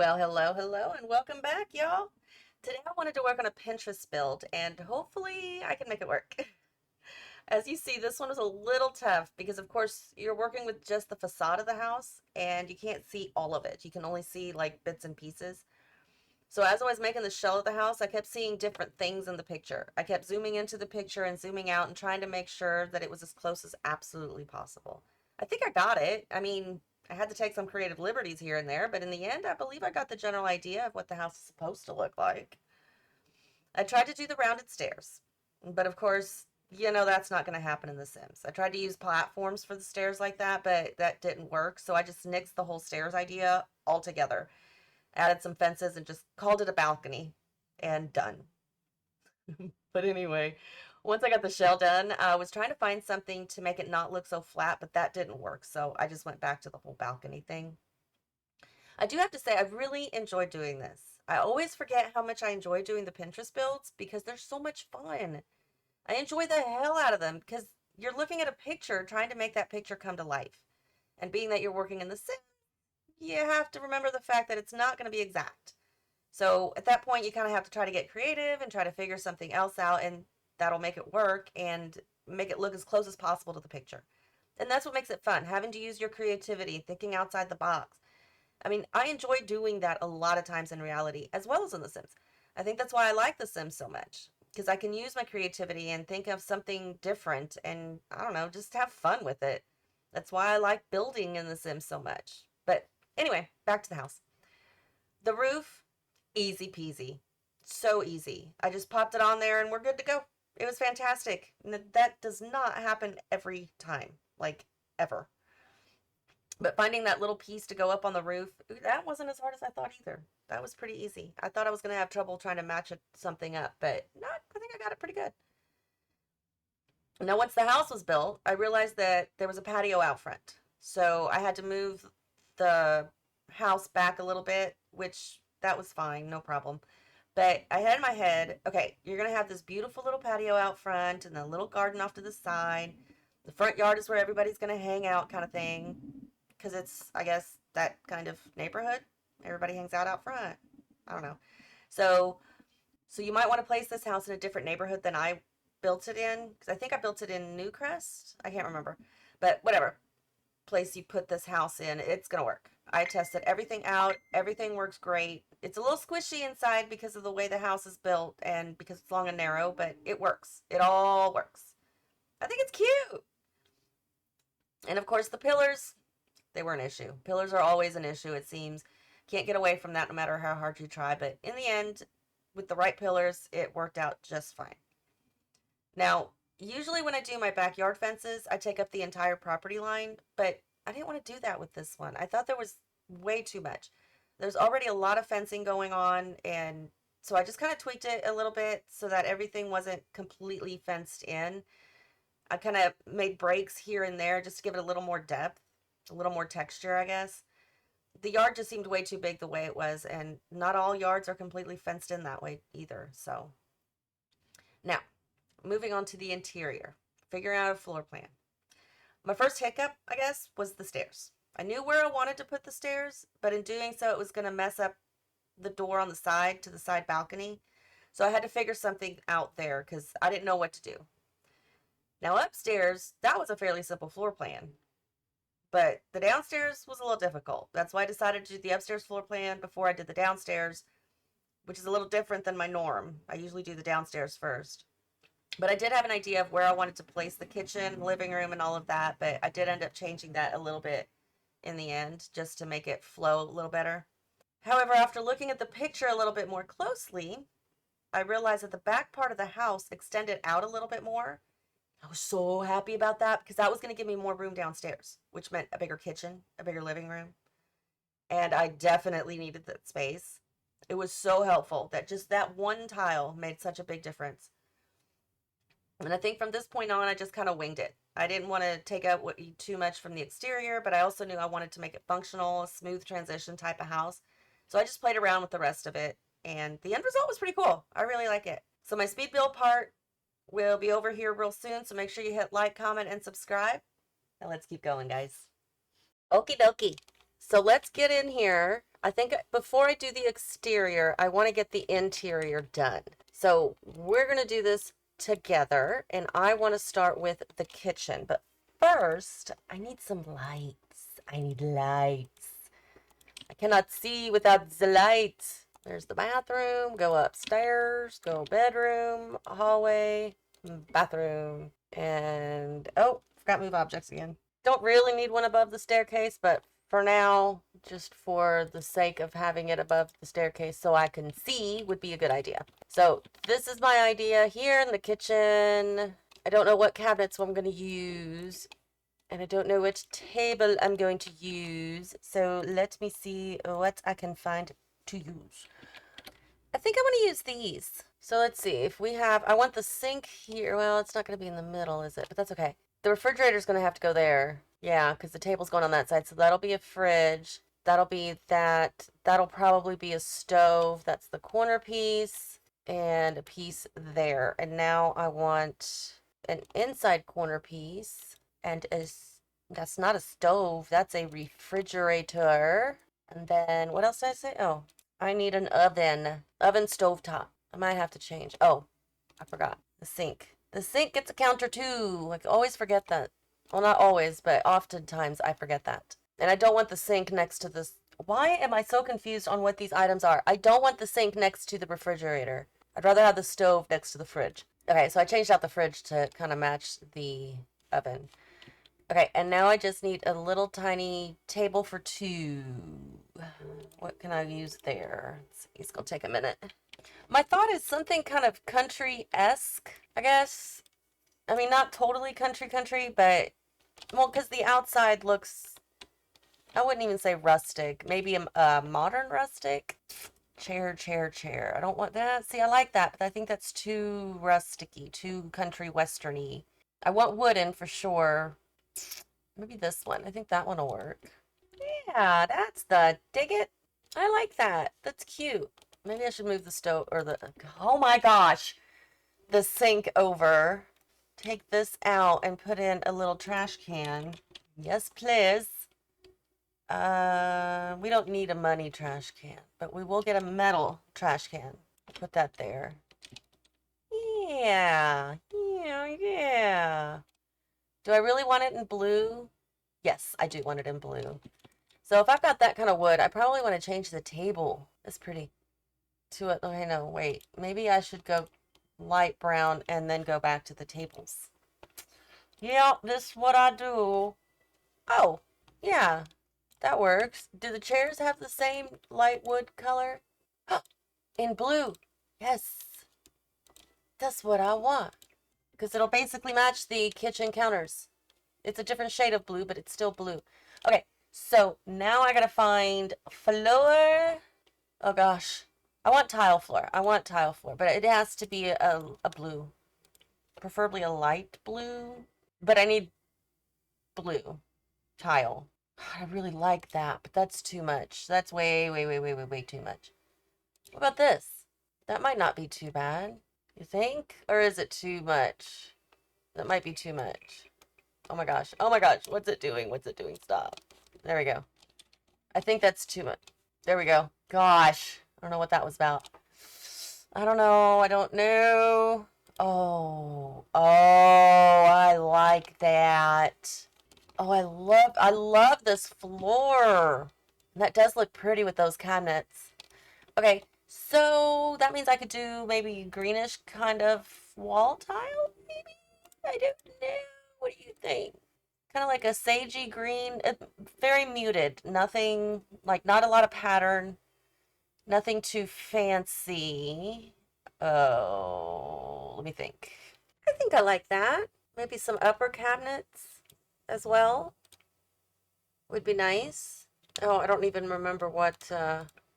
Well, hello, and welcome back, y'all. Today I wanted to work on a Pinterest build, and hopefully I can make it work. As you see, this one was a little tough because, of course, you're working with just the facade of the house, and you can't see all of it. You can only see like bits and pieces. So as I was making the shell of the house, I kept seeing different things in the picture. I kept zooming into the picture and zooming out and trying to make sure that it was as close as absolutely possible. I think I got it. I mean, I had to take some creative liberties here and there, but in the end, I believe I got the general idea of what the house is supposed to look like. I tried to do the rounded stairs, but of course, that's not going to happen in The Sims. I tried to use platforms for the stairs like that, but that didn't work, so I just nixed the whole stairs idea altogether, added some fences, and just called it a balcony, and done. But anyway, once I got the shell done, I was trying to find something to make it not look so flat, but that didn't work, so I just went back to the whole balcony thing. I do have to say, I've really enjoyed doing this. I always forget how much I enjoy doing the Pinterest builds because they're so much fun. I enjoy the hell out of them because you're looking at a picture, trying to make that picture come to life. And being that you're working in the sim, you have to remember the fact that it's not going to be exact. So at that point, you kind of have to try to get creative and try to figure something else out, and that'll make it work and make it look as close as possible to the picture. And that's what makes it fun, having to use your creativity, thinking outside the box. I mean, I enjoy doing that a lot of times in reality, as well as in The Sims. I think that's why I like The Sims so much, because I can use my creativity and think of something different and, I don't know, just have fun with it. That's why I like building in The Sims so much. But anyway, back to the house. The roof, easy peasy. So easy. I just popped it on there and we're good to go. It was fantastic. That does not happen every time, like ever. But finding that little piece to go up on the roof, that wasn't as hard as I thought either. That was pretty easy. I thought I was going to have trouble trying to match something up, but not. I think I got it pretty good. Now, once the house was built, I realized that there was a patio out front. So I had to move the house back a little bit, which that was fine, no problem. But I had in my head, okay, you're going to have this beautiful little patio out front and a little garden off to the side. The front yard is where everybody's going to hang out, kind of thing, because it's, I guess, that kind of neighborhood. Everybody hangs out front. I don't know. So, so you might want to place this house in a different neighborhood than I built it in, because I think I built it in Newcrest. I can't remember, but whatever place you put this house in, it's gonna work. I tested everything out. Everything works great. It's a little squishy inside because of the way the house is built and because it's long and narrow, but it works. It all works. I think it's cute. And of course, the pillars, they were an issue. Pillars are always an issue, it seems. Can't get away from that no matter how hard you try. But in the end, with the right pillars, it worked out just fine. Now, usually when I do my backyard fences, I take up the entire property line, but I didn't want to do that with this one. I thought there was way too much. There's already a lot of fencing going on, and so I just kind of tweaked it a little bit so that everything wasn't completely fenced in. I kind of made breaks here and there just to give it a little more depth, a little more texture, I guess. The yard just seemed way too big the way it was, and not all yards are completely fenced in that way either. So now, moving on to the interior, figuring out a floor plan. My first hiccup, I guess, was the stairs. I knew where I wanted to put the stairs, but in doing so, it was going to mess up the door on the side to the side balcony. So I had to figure something out there because I didn't know what to do. Now, upstairs, that was a fairly simple floor plan, but the downstairs was a little difficult. That's why I decided to do the upstairs floor plan before I did the downstairs, which is a little different than my norm. I usually do the downstairs first. But I did have an idea of where I wanted to place the kitchen, living room, and all of that, but I did end up changing that a little bit in the end just to make it flow a little better. However, after looking at the picture a little bit more closely, I realized that the back part of the house extended out a little bit more. I was so happy about that because that was going to give me more room downstairs, which meant a bigger kitchen, a bigger living room. And I definitely needed that space. It was so helpful that just that one tile made such a big difference. And I think from this point on, I just kind of winged it. I didn't want to take out too much from the exterior, but I also knew I wanted to make it functional, a smooth transition type of house. So I just played around with the rest of it, and the end result was pretty cool. I really like it. So my speed build part will be over here real soon, so make sure you hit like, comment, and subscribe. Now let's keep going, guys. Okie dokie. So let's get in here. I think before I do the exterior, I want to get the interior done. So we're going to do this together, and I want to start with the kitchen. But first, I need some lights. I need lights. I cannot see without the light. There's the bathroom. Go upstairs. Go bedroom, hallway, bathroom. And, oh, forgot move objects again. Don't really need one above the staircase, but for now, just for the sake of having it above the staircase so I can see would be a good idea. So this is my idea here in the kitchen. I don't know what cabinets I'm going to use. And I don't know which table I'm going to use. So let me see what I can find to use. I think I'm going to use these. So let's see if we have, I want the sink here. Well, it's not going to be in the middle, is it? But that's okay. The refrigerator's going to have to go there. Yeah, because the table's going on that side. So that'll be a fridge. That'll be that. That'll probably be a stove. That's the corner piece. And a piece there. And now I want an inside corner piece. And that's not a stove. That's a refrigerator. And then, what else did I say? Oh, I need an oven. Oven stovetop. I might have to change. Oh, I forgot. The sink. The sink gets a counter too. I always forget that. Well, not always, but oftentimes I forget that. And I don't want the sink next to this. Why am I so confused on what these items are? I don't want the sink next to the refrigerator. I'd rather have the stove next to the fridge. Okay, so I changed out the fridge to kind of match the oven. Okay, and now I just need a little tiny table for two. What can I use there? Let's see, it's gonna take a minute. My thought is something kind of country-esque, I guess. I mean, not totally country, but, well, because the outside looks, I wouldn't even say rustic. Maybe a modern rustic. Chair, chair, chair. I don't want that. See, I like that, but I think that's too rusticy, too country westerny. I want wooden for sure. Maybe this one. I think that one will work. Yeah, that's the dig it. I like that. That's cute. Maybe I should move the stove or the, oh my gosh, the sink over. Take this out and put in a little trash can. Yes, please. We don't need a money trash can, but we will get a metal trash can. Put that there. Yeah, yeah. Do I really want it in blue? Yes, I do want it in blue. So if I've got that kind of wood, I probably want to change the table. It's pretty. To it. Okay, no, wait. Maybe I should go light brown and then go back to the tables. Yeah, this is what I do. Oh, yeah, that works. Do the chairs have the same light wood color? In blue. Yes. That's what I want. Because it'll basically match the kitchen counters. It's a different shade of blue, but it's still blue. Okay, so now I gotta find floor. Oh gosh. I want tile floor. I want tile floor, but it has to be a blue. Preferably a light blue. But I need blue tile. I really like that, but that's too much. That's way, way, way, way, way, way too much. What about this? That might not be too bad. You think? Or is it too much? That might be too much. Oh my gosh. Oh my gosh. What's it doing? What's it doing? Stop. There we go. I think that's too much. There we go. Gosh. I don't know what that was about. I don't know. I don't know. Oh. Oh, I like that. Oh, I love this floor. And that does look pretty with those cabinets. Okay, so that means I could do maybe greenish kind of wall tile, maybe? I don't know. What do you think? Kind of like a sagey green, very muted. Nothing, like not a lot of pattern. Nothing too fancy. Oh, let me think. I think I like that. Maybe some upper cabinets as well would be nice. Oh, I don't even remember what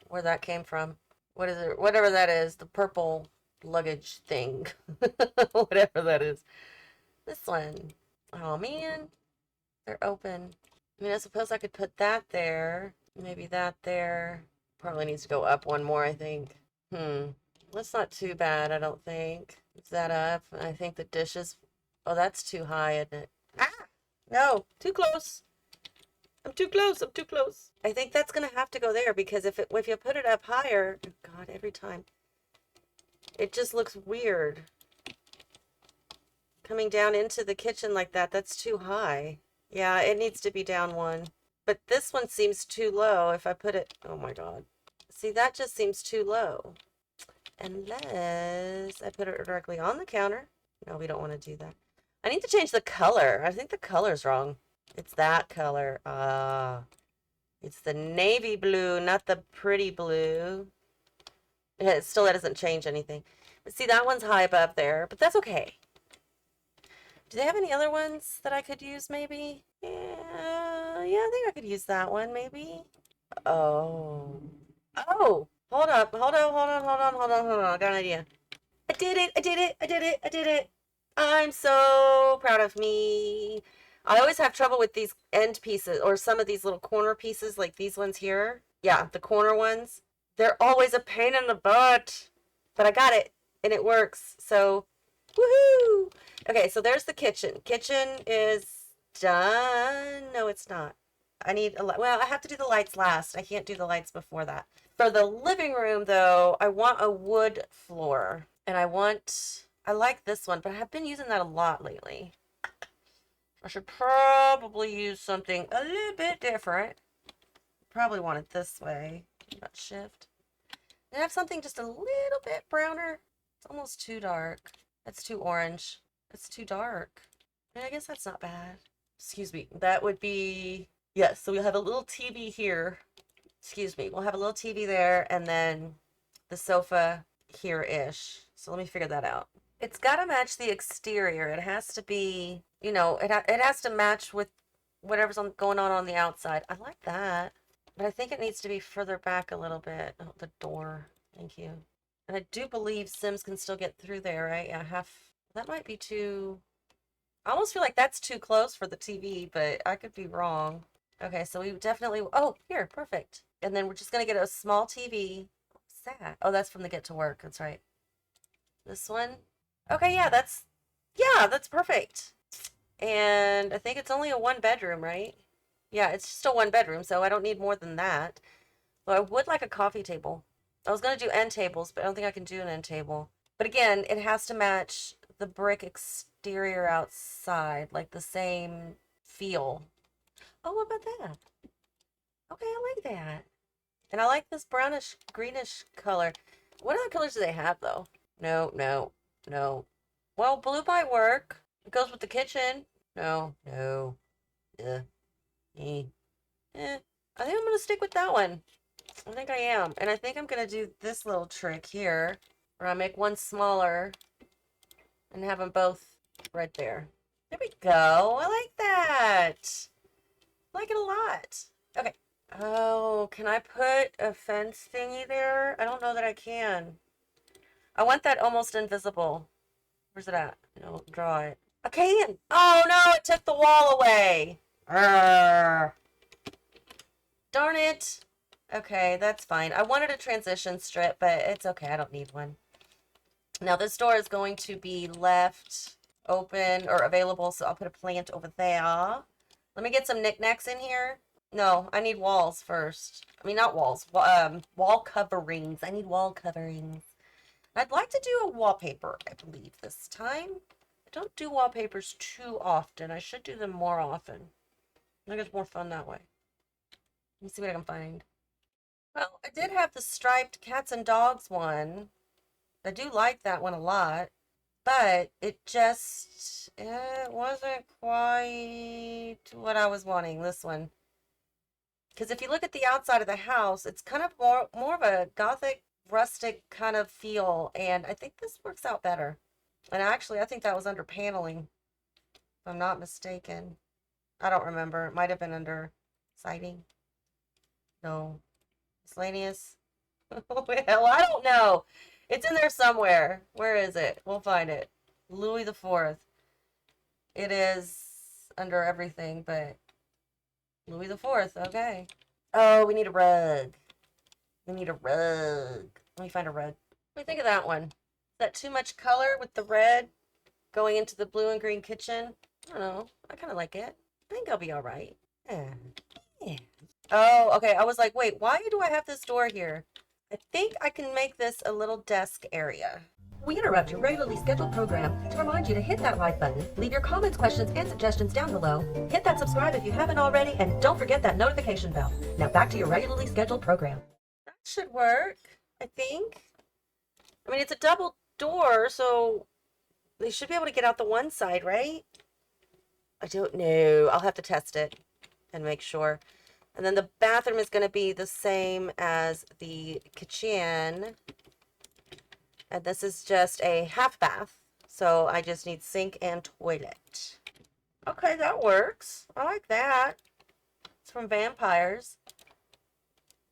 where that came from. What is it? Whatever that is, the purple luggage thing. Whatever that is. This one. Oh man, they're open. I mean, I suppose I could put that there. Maybe that there. Probably needs to go up one more, I think. That's not too bad, I don't think. Is that up? I think the dishes. Oh, that's too high, isn't it? Ah! No, too close. I'm too close. I'm too close. I think that's gonna have to go there because if you put it up higher, oh God, every time it just looks weird coming down into the kitchen like that. That's too high. Yeah, it needs to be down one. But this one seems too low if I put it. Oh my God. See, that just seems too low. Unless I put it directly on the counter. No, we don't want to do that. I need to change the color. I think the color's wrong. It's that color. It's the navy blue, not the pretty blue. It still doesn't change anything. But see, that one's high above there, but that's okay. Do they have any other ones that I could use maybe? Yeah, I think I could use that one maybe. Oh. Oh, hold up. Hold on. I got an idea. I did it. I did it. I did it. I did it. I'm so proud of me. I always have trouble with these end pieces or some of these little corner pieces like these ones here. Yeah, the corner ones. They're always a pain in the butt. But I got it and it works. So, woohoo! Okay, so there's the kitchen. Kitchen is done. No, it's not. I need a well, I have to do the lights last. I can't do the lights before that. For the living room though, I want a wood floor. And I like this one, but I have been using that a lot lately. I should probably use something a little bit different. Probably want it this way. Not shift. And have something just a little bit browner. It's almost too dark. That's too orange. It's too dark. I guess that's not bad. Excuse me. That would be, yes, so we'll have a little TV here. Excuse me. We'll have a little TV there and then the sofa here-ish. So let me figure that out. It's got to match the exterior. It has to be, it has to match with whatever's going on the outside. I like that. But I think it needs to be further back a little bit. Oh, the door. Thank you. And I do believe Sims can still get through there, right? Yeah, that might be too, I almost feel like that's too close for the TV, but I could be wrong. Okay, so we definitely, oh, here, perfect. And then we're just going to get a small TV. What's that? Oh, that's from the Get to Work. That's right. This one. Okay, yeah, that's perfect. And I think it's only a one bedroom, right? Yeah, it's just a one bedroom, so I don't need more than that. But I would like a coffee table. I was going to do end tables, but I don't think I can do an end table. But again, it has to match the brick exterior outside, like the same feel. Oh, what about that? Okay, I like that. And I like this brownish, greenish color. What other colors do they have, though? No. Well, blue might work. It goes with the kitchen. No. Eh. I think I'm going to stick with that one. I think I am. And I think I'm going to do this little trick here, where I make one smaller and have them both right there. There we go. I like that. I like it a lot. Okay. Oh, can I put a fence thingy there? I don't know that I can. I want that almost invisible. Where's it at? No, draw it. I can. Oh no, it took the wall away. Arrgh. Darn it. Okay, that's fine. I wanted a transition strip, but it's okay. I don't need one. Now this door is going to be left open or available, so I'll put a plant over there. Let me get some knickknacks in here. No, I need walls first. I mean, not walls. Wall coverings. I need wall coverings. I'd like to do a wallpaper, I believe, this time. I don't do wallpapers too often. I should do them more often. I think it's more fun that way. Let me see what I can find. Well, I did have the striped cats and dogs one. I do like that one a lot. But it wasn't quite what I was wanting, this one. Because if you look at the outside of the house, it's kind of more of a gothic, rustic kind of feel. And I think this works out better. And actually, I think that was under paneling, if I'm not mistaken. I don't remember. It might have been under siding. No. Miscellaneous. Well, I don't know. It's in there somewhere. Where is it? We'll find it. Louis the Fourth. It is under everything, but Louis the Fourth. Okay. Oh, we need a rug. We need a rug. Let me find a rug. What do you think of that one? Is that too much color with the red going into the blue and green kitchen? I don't know. I kind of like it. I think I'll be all right. Yeah. Oh, okay. I was like, wait, why do I have this door here? I think I can make this a little desk area. We interrupt your regularly scheduled program to remind you to hit that like button, leave your comments, questions, and suggestions down below, hit that subscribe if you haven't already, and don't forget that notification bell. Now back to your regularly scheduled program. That should work, I think. I mean, it's a double door, so they should be able to get out the one side, right? I don't know. I'll have to test it and make sure. And then the bathroom is going to be the same as the kitchen. And this is just a half bath. So I just need sink and toilet. Okay, that works. I like that. It's from Vampires.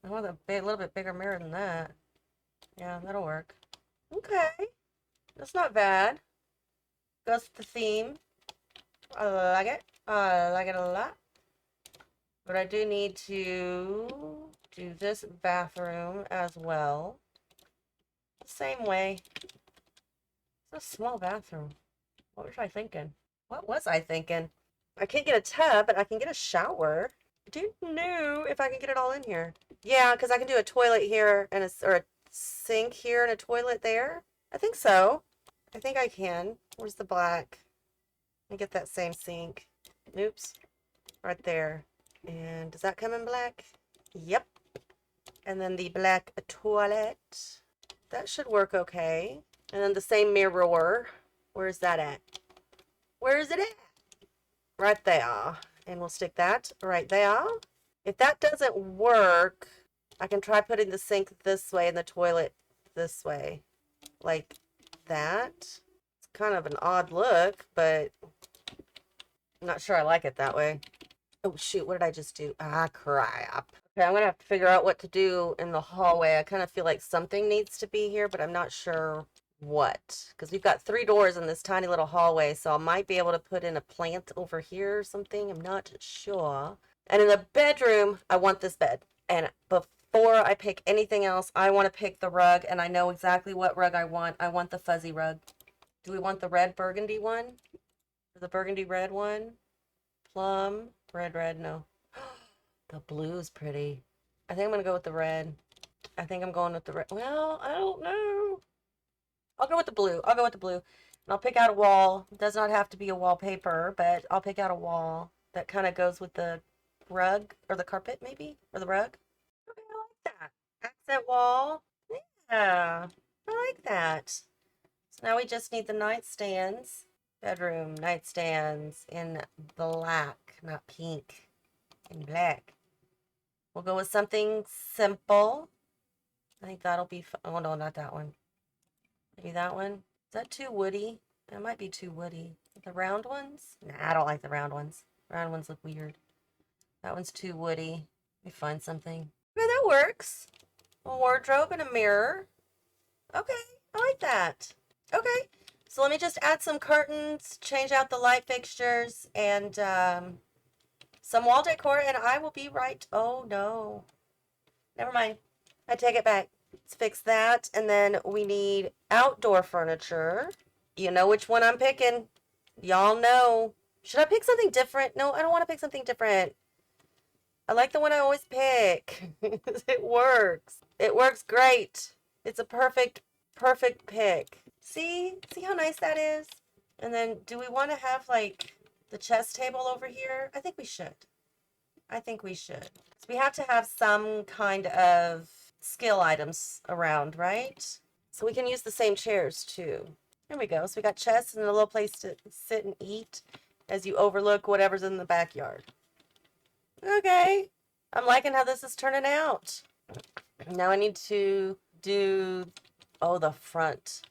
I want a little bit bigger mirror than that. Yeah, that'll work. Okay. That's not bad. Goes with the theme. I like it. I like it a lot. But I do need to do this bathroom as well. The same way. It's a small bathroom. What was I thinking? What was I thinking? I can't get a tub, but I can get a shower. I don't know if I can get it all in here. Yeah, because I can do a toilet here and a sink here and a toilet there. I think so. I think I can. Where's the black? Let me get that same sink. Oops. Right there. And does that come in black? Yep. And then the black toilet. That should work okay. And then the same mirror. Where's that at? Where is it at? Right there. And we'll stick that right there. If that doesn't work, I can try putting the sink this way and the toilet this way. Like that. It's kind of an odd look, but I'm not sure I like it that way. Oh, shoot. What did I just do? Ah, crap. Okay, I'm going to have to figure out what to do in the hallway. I kind of feel like something needs to be here, but I'm not sure what. Because we've got 3 doors in this tiny little hallway, so I might be able to put in a plant over here or something. I'm not sure. And in the bedroom, I want this bed. And before I pick anything else, I want to pick the rug, and I know exactly what rug I want. I want the fuzzy rug. Do we want the red burgundy one? Or the burgundy red one? Plum. Red, no. The blue is pretty. I think I'm going to go with the red. I think I'm going with the red. Well, I don't know. I'll go with the blue. I'll go with the blue. And I'll pick out a wall. It does not have to be a wallpaper, but I'll pick out a wall that kind of goes with the rug or the carpet maybe, or the rug. Okay, I like that. Accent wall. Yeah, I like that. So now we just need the nightstands. Bedroom nightstands in black, not pink. In black. We'll go with something simple. I think that'll be fun. Oh, no, not that one. Maybe that one. Is that too woody? That might be too woody. The round ones? Nah, I don't like the round ones. Round ones look weird. That one's too woody. Let me find something. Okay, that works. A wardrobe and a mirror. Okay, I like that. Okay, so let me just add some curtains, change out the light fixtures, and some wall decor, and I will be right. Oh, no. Never mind. I take it back. Let's fix that. And then we need outdoor furniture. You know which one I'm picking. Y'all know. Should I pick something different? No, I don't want to pick something different. I like the one I always pick. It works. It works great. It's a perfect pick. See? See how nice that is? And then do we want to have like the chess table over here? I think we should. I think we should. So we have to have some kind of skill items around, right? So we can use the same chairs too. There we go. So we got chess and a little place to sit and eat as you overlook whatever's in the backyard. Okay. I'm liking how this is turning out. Now I need to do, oh, the front.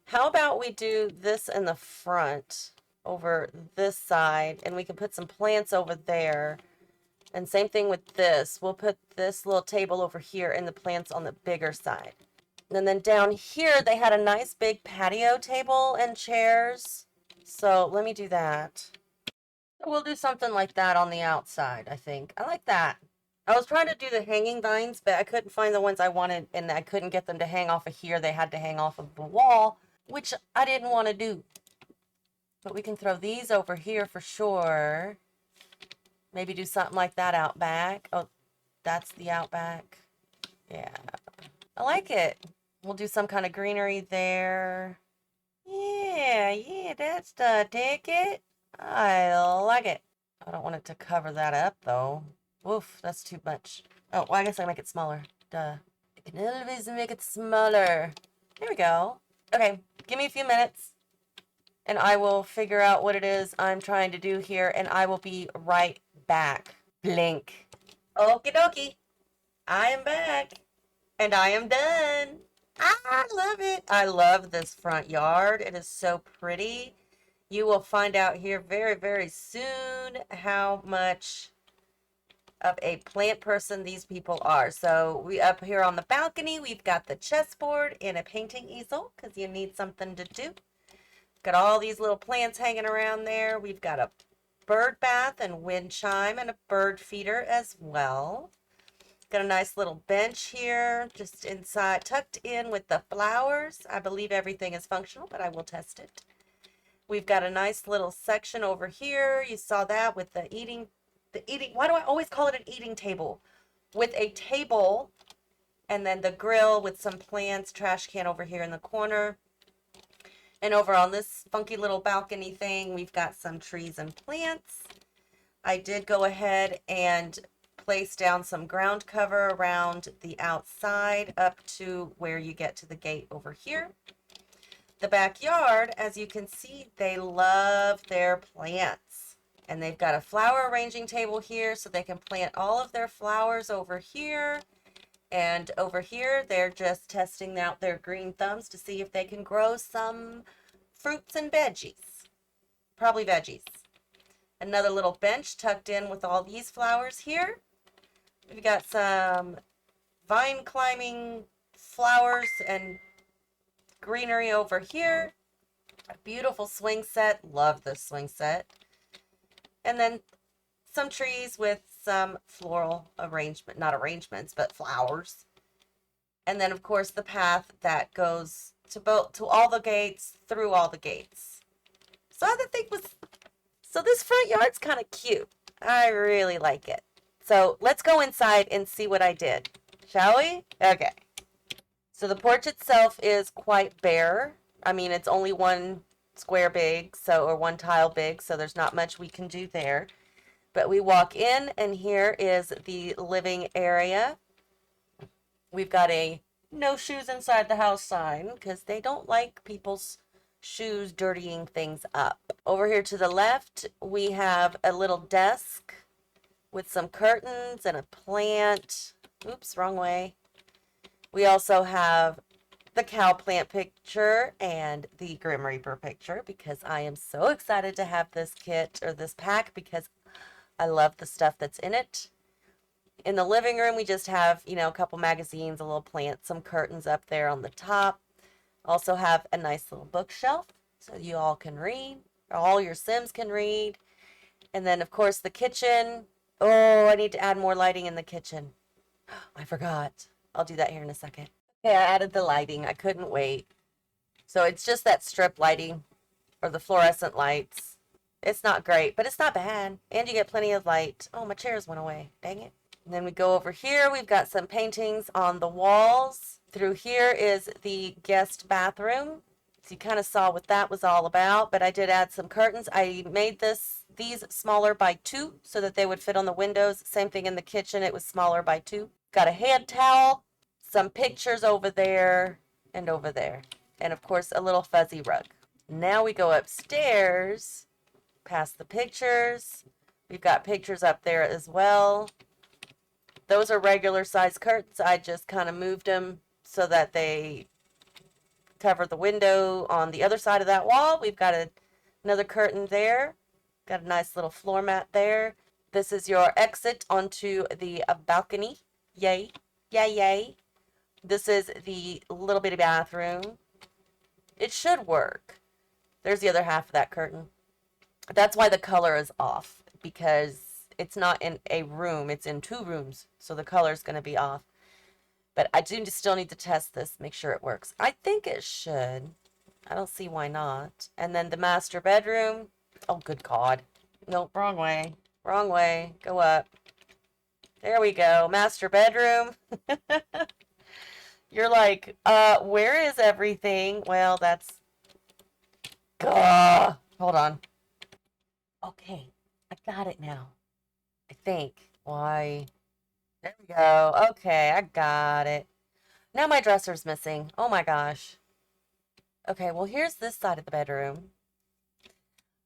How about we do this in the front over this side, and we can put some plants over there. And same thing with this. We'll put this little table over here and the plants on the bigger side. And then down here, they had a nice big patio table and chairs. So let me do that. We'll do something like that on the outside, I think. I like that. I was trying to do the hanging vines, but I couldn't find the ones I wanted, and I couldn't get them to hang off of here. They had to hang off of the wall, which I didn't want to do. But we can throw these over here for sure. Maybe do something like that out back. Oh, That's the outback. Yeah, I like it. We'll do some kind of greenery there. Yeah, that's the ticket. I like it. I don't want it to cover that up though. Oof, that's too much. Oh, well, I guess I make it smaller. Duh. I can always make it smaller. There we go. Okay, give me a few minutes and I will figure out what it is I'm trying to do here and I will be right back. Blink. Okie dokie. I am back and I am done. I love it. I love this front yard. It is so pretty. You will find out here very, very soon how much of a plant person these people are. So we up here on the balcony, we've got the chessboard and a painting easel because you need something to do. Got all these little plants hanging around there. We've got a bird bath and wind chime and a bird feeder as well. Got a nice little bench here just inside, tucked in with the flowers. I believe everything is functional, but I will test it. We've got a nice little section over here. You saw that with the eating, why do I always call it an eating table? With a table and then the grill with some plants, trash can over here in the corner. And over on this funky little balcony thing, we've got some trees and plants. I did go ahead and place down some ground cover around the outside up to where you get to the gate over here. The backyard, as you can see, they love their plants. And they've got a flower arranging table here so they can plant all of their flowers over here. And over here, they're just testing out their green thumbs to see if they can grow some fruits and veggies. Probably veggies. Another little bench tucked in with all these flowers here. We've got some vine climbing flowers and greenery over here. A beautiful swing set. Love this swing set. And then some trees with some floral arrangement, not arrangements, but flowers. And then of course the path that goes to all the gates, through all the gates. So I think so this front yard's kind of cute. I really like it. So let's go inside and see what I did. Shall we? Okay. So the porch itself is quite bare. I mean, it's only one square big, or one tile big, so there's not much we can do there. But we walk in, and here is the living area. We've got a no shoes inside the house sign, because they don't like people's shoes dirtying things up. Over here to the left, we have a little desk with some curtains and a plant. Oops, wrong way. We also have the cow plant picture and the Grim Reaper picture because I am so excited to have this kit or this pack because I love the stuff that's in it. In the living room, we just have, a couple magazines, a little plant, some curtains up there on the top. Also have a nice little bookshelf so you all can read, or all your Sims can read. And then, of course, the kitchen. Oh, I need to add more lighting in the kitchen. I forgot. I'll do that here in a second. Okay, I added the lighting. I couldn't wait. So it's just that strip lighting or the fluorescent lights. It's not great, but it's not bad. And you get plenty of light. Oh, my chairs went away. Dang it. And then we go over here. We've got some paintings on the walls. Through here is the guest bathroom. So you kind of saw what that was all about, but I did add some curtains. I made these smaller by 2 so that they would fit on the windows. Same thing in the kitchen. It was smaller by 2. Got a hand towel, some pictures over there and over there. And of course, a little fuzzy rug. Now we go upstairs, past the pictures. We've got pictures up there as well. Those are regular size curtains. I just kind of moved them so that they cover the window on the other side of that wall. We've got another curtain there. Got a nice little floor mat there. This is your exit onto the balcony. Yay. Yay, yay. This is the little bitty bathroom. It should work. There's the other half of that curtain. That's why the color is off, because it's not in a room. It's in 2 rooms, so the color is going to be off. But I do still need to test this, make sure it works. I think it should. I don't see why not. And then the master bedroom. Oh, good God. Nope, wrong way. Wrong way. Go up. There we go. Master bedroom. You're like, where is everything? Well, that's... Hold on. Okay, I got it now. I think. Why? There we go. Okay, I got it. Now my dresser's missing. Oh my gosh. Okay, well, here's this side of the bedroom.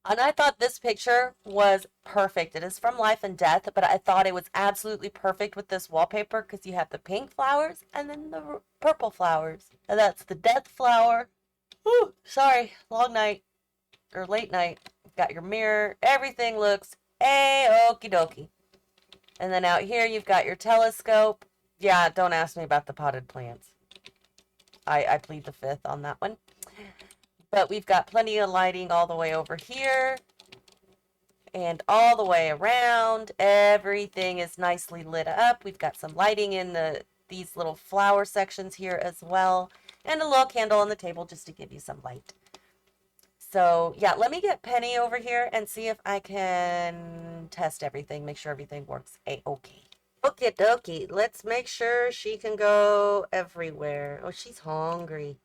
And I thought this picture was perfect. It is from Life and Death, but I thought it was absolutely perfect with this wallpaper because you have the pink flowers and then the purple flowers. And that's the death flower. Whew, sorry, long night or late night. Got your mirror. Everything looks a-okie dokie. And then out here you've got your telescope. Yeah, don't ask me about the potted plants. I plead the fifth on that one. But we've got plenty of lighting all the way over here and all the way around. Everything is nicely lit up. We've got some lighting in these little flower sections here as well, and a little candle on the table just to give you some light. So yeah, let me get Penny over here and see if I can test everything, make sure everything works a-okay. Okie dokie, let's make sure she can go everywhere. Oh, she's hungry.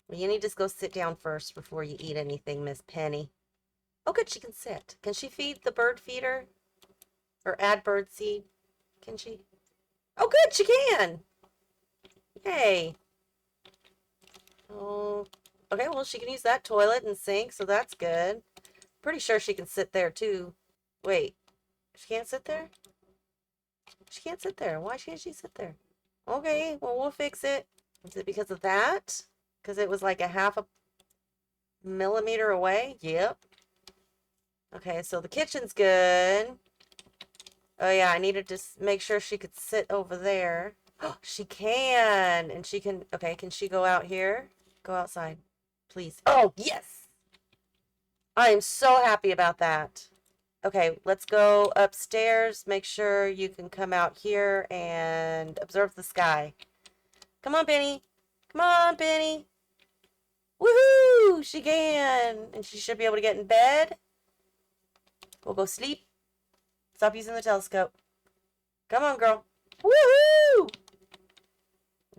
Well, you need to go sit down first before you eat anything, Miss Penny. Oh, good, she can sit. Can she feed the bird feeder? Or add bird seed? Can she? Oh, good, she can! Yay. Oh, okay, well, she can use that toilet and sink, so that's good. Pretty sure she can sit there, too. Wait, she can't sit there? She can't sit there. Why can't she sit there? Okay, well, we'll fix it. Is it because of that? Because it was like a half a millimeter away? Yep. Okay, so the kitchen's good. Oh yeah, I needed to make sure she could sit over there. Oh, she can! And she can... Okay, can she go out here? Go outside, please. Oh, yes! I am so happy about that. Okay, let's go upstairs. Make sure you can come out here and observe the sky. Come on, Penny. Come on, Penny. Woohoo! She can! And she should be able to get in bed. We'll go sleep. Stop using the telescope. Come on, girl. Woohoo!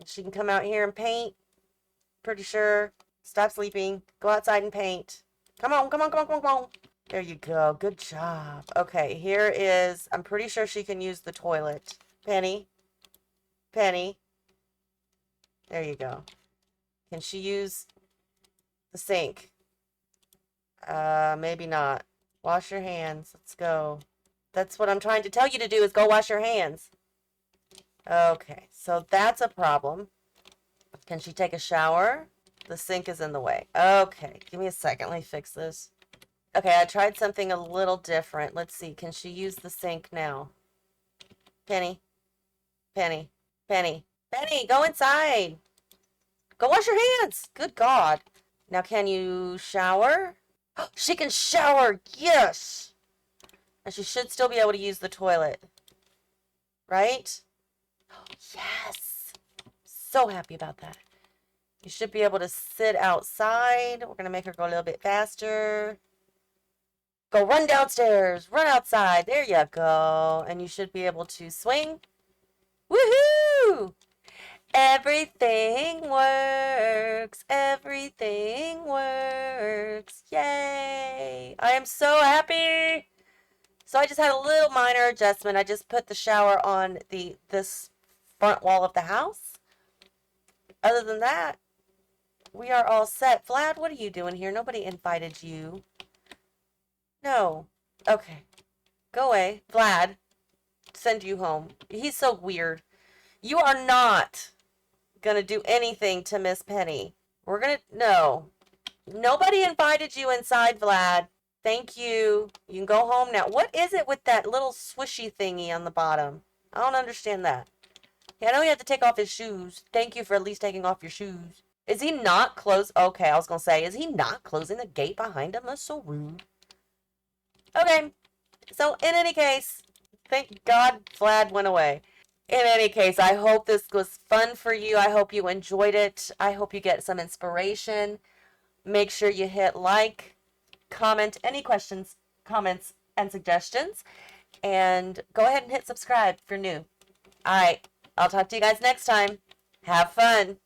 She can come out here and paint. Pretty sure. Stop sleeping. Go outside and paint. Come on, come on, come on, come on, come on. There you go. Good job. Okay, here is... I'm pretty sure she can use the toilet. Penny. Penny. There you go. Can she use the sink? Maybe not. Wash your hands. Let's go. That's what I'm trying to tell you to do, is go wash your hands. Okay, so that's a problem. Can she take a shower? The sink is in the way. Okay, give me a second. Let me fix this. Okay, I tried something a little different. Let's see. Can she use the sink now? Penny. Penny. Penny. Penny, go inside. Go wash your hands. Good God. Now, can you shower? She can shower. Yes. And she should still be able to use the toilet. Right? Yes. So happy about that. You should be able to sit outside. We're going to make her go a little bit faster. Go run downstairs. Run outside. There you go. And you should be able to swing. Woohoo! Everything works. Everything works. Yay. I am so happy. So I just had a little minor adjustment. I just put the shower on this front wall of the house. Other than that, we are all set. Vlad, what are you doing here? Nobody invited you. No. Okay. Go away. Vlad, send you home. He's so weird. You are not gonna do anything to Miss Penny. We're gonna... No. Nobody invited you inside, Vlad. Thank you. You can go home now. What is it with that little swishy thingy on the bottom? I don't understand that. Yeah, I know you have to take off his shoes. Thank you for at least taking off your shoes. Is he not close? Okay, I was gonna say, is he not closing the gate behind him? That's so rude. Okay, so in any case, thank God Vlad went away. In any case, I hope this was fun for you. I hope you enjoyed it. I hope you get some inspiration. Make sure you hit like, comment, any questions, comments, and suggestions. And go ahead and hit subscribe if you're new. All right. I'll talk to you guys next time. Have fun.